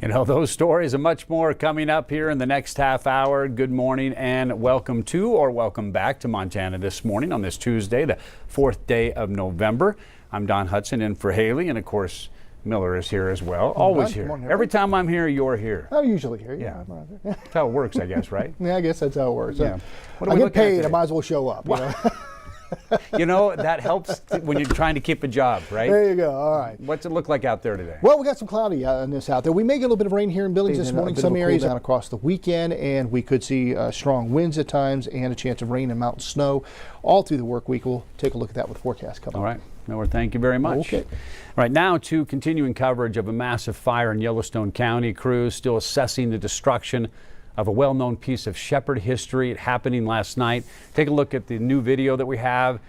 You know, those stories and much more coming up here in the next half hour. Good morning and welcome to or welcome back to Montana This Morning on this Tuesday, the 4th day of November. I'm Don Hudson in for Haley, and of course, Miller is here as well. Always here. Every time I'm here, you're here. I'm usually here. Yeah. That's how it works, I guess, right? Yeah, I guess that's how it works. Yeah. I get paid, I might as well show up. You know, that helps when you're trying to keep a job, right? There you go. All right. What's it look like out there today? Well, we got some cloudiness out there. We may get a little bit of rain here in Billings this morning. Some areas down across the weekend, and we could see strong winds at times and a chance of rain and mountain snow all through the work week. We'll take a look at that with forecast coming up. All right. Miller, thank you very much. Okay. All right, now to continuing coverage of a massive fire in Yellowstone County. Crews still assessing the destruction of a well-known piece of shepherd history happening last night. Take a look at the new video that we have.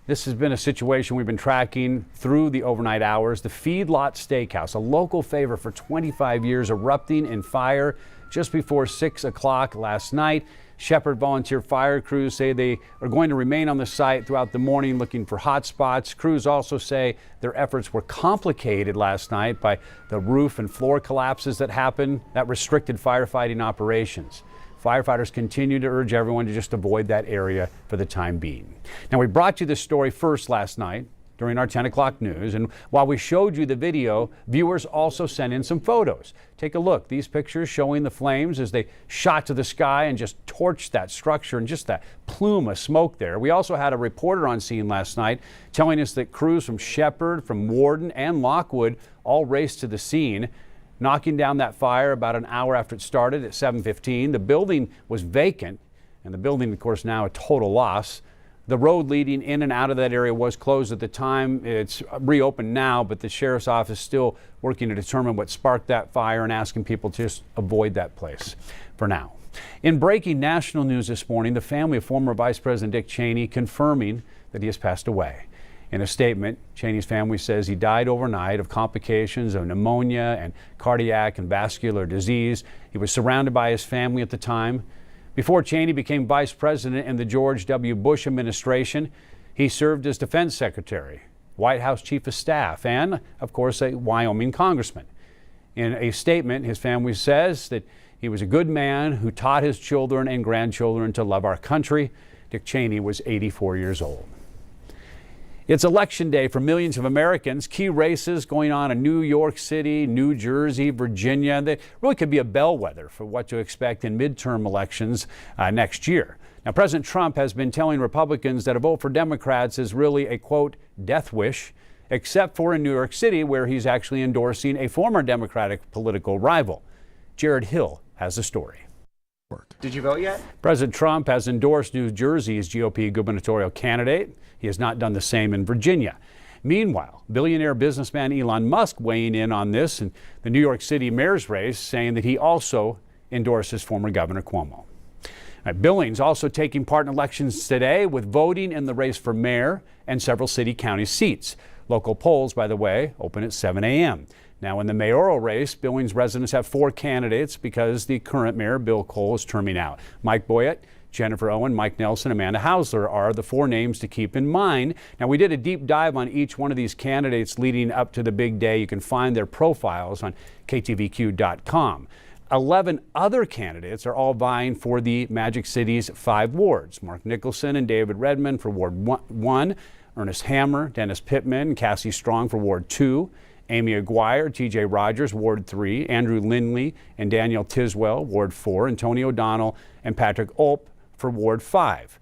This has been a situation we've been tracking through the overnight hours. The Feedlot Steakhouse, a local favorite for 25 years, erupting in fire just before 6 o'clock last night. Shepherd volunteer fire crews say they are going to remain on the site throughout the morning looking for hot spots. Crews also say their efforts were complicated last night by the roof and floor collapses that happened that restricted firefighting operations. Firefighters continue to urge everyone to just avoid that area for the time being. Now, we brought you this story first last night during our 10 o'clock news, and while we showed you the video, viewers also sent in some photos. Take a look. These pictures showing the flames as they shot to the sky and just torched that structure and just that plume of smoke there. We also had a reporter on scene last night telling us that crews from Shepherd, from Warden, and Lockwood all raced to the scene, knocking down that fire about an hour after it started at 7:15. The building was vacant, and the building, of course, now a total loss. The road leading in and out of that area was closed at the time. It's reopened now, but the sheriff's office is still working to determine what sparked that fire and asking people to just avoid that place for now. In breaking national news this morning, the family of former Vice President Dick Cheney confirming that he has passed away. In a statement, Cheney's family says he died overnight of complications of pneumonia and cardiac and vascular disease. He was surrounded by his family at the time. Before Cheney became vice president in the George W. Bush administration, he served as defense secretary, White House chief of staff, and, of course, a Wyoming congressman. In a statement, his family says that he was a good man who taught his children and grandchildren to love our country. Dick Cheney was 84 years old. It's election day for millions of Americans. Key races going on in New York City, New Jersey, Virginia. They really could be a bellwether for what to expect in midterm elections next year. Now, President Trump has been telling Republicans that a vote for Democrats is really a, quote, death wish, except for in New York City, where he's actually endorsing a former Democratic political rival. Jared Hill has the story. Did you vote yet? President Trump has endorsed New Jersey's GOP gubernatorial candidate. He has not done the same in Virginia. Meanwhile, billionaire businessman Elon Musk weighing in on this in the New York City mayor's race, saying that he also endorses former Governor Cuomo. Billings also taking part in elections today with voting in the race for mayor and several city county seats. Local polls, by the way, open at 7 a.m. Now, in the mayoral race, Billings residents have 4 candidates because the current mayor, Bill Cole, is terming out. Mike Boyett, Jennifer Owen, Mike Nelson, Amanda Hausler are the 4 names to keep in mind. Now, we did a deep dive on each one of these candidates leading up to the big day. You can find their profiles on ktvq.com. 11 other candidates are all vying for the Magic City's 5 wards. Mark Nicholson and David Redmond for Ward 1, Ernest Hammer, Dennis Pittman, and Cassie Strong for Ward 2, Amy Aguirre, TJ Rogers, Ward 3, Andrew Lindley and Daniel Tiswell, Ward 4, and Tony O'Donnell and Patrick Ulp for Ward 5.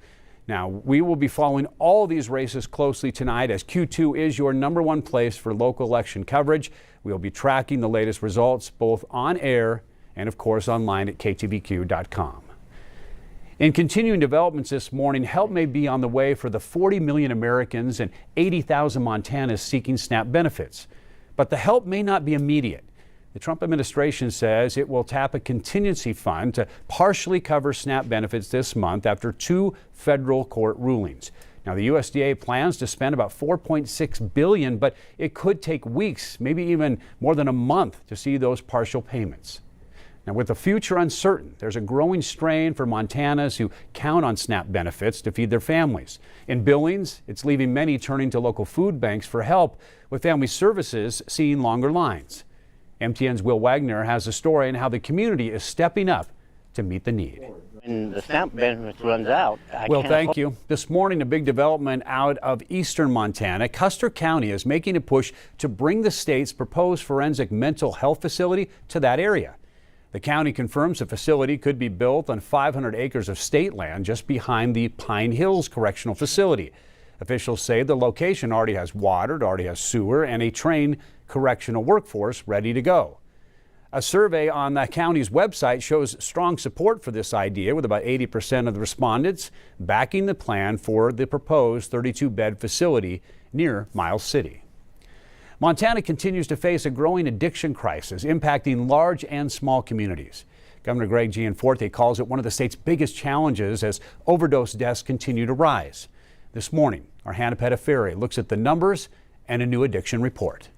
Now, we will be following all of these races closely tonight as Q2 is your #1 place for local election coverage. We'll be tracking the latest results both on air and, of course, online at ktvq.com. In continuing developments this morning, help may be on the way for the 40 million Americans and 80,000 Montanans seeking SNAP benefits. But the help may not be immediate. The Trump administration says it will tap a contingency fund to partially cover SNAP benefits this month after 2 federal court rulings. Now, the USDA plans to spend about $4.6 billion, but it could take weeks, maybe even more than a month, to see those partial payments. Now, with the future uncertain, there's a growing strain for Montanans who count on SNAP benefits to feed their families. In Billings, it's leaving many turning to local food banks for help, with family services seeing longer lines. MTN's Will Wagner has a story on how the community is stepping up to meet the need. When the stamp benefit runs out, Well, thank you. This morning, a big development out of eastern Montana. Custer County is making a push to bring the state's proposed forensic mental health facility to that area. The county confirms the facility could be built on 500 acres of state land just behind the Pine Hills Correctional Facility. Officials say the location already has water, it already has sewer, and a trained correctional workforce ready to go. A survey on the county's website shows strong support for this idea, with about 80% of the respondents backing the plan for the proposed 32-bed facility near Miles City. Montana continues to face a growing addiction crisis impacting large and small communities. Governor Greg Gianforte calls it one of the state's biggest challenges as overdose deaths continue to rise. This morning, our Hannah Pettiferi looks at the numbers and a new addiction report.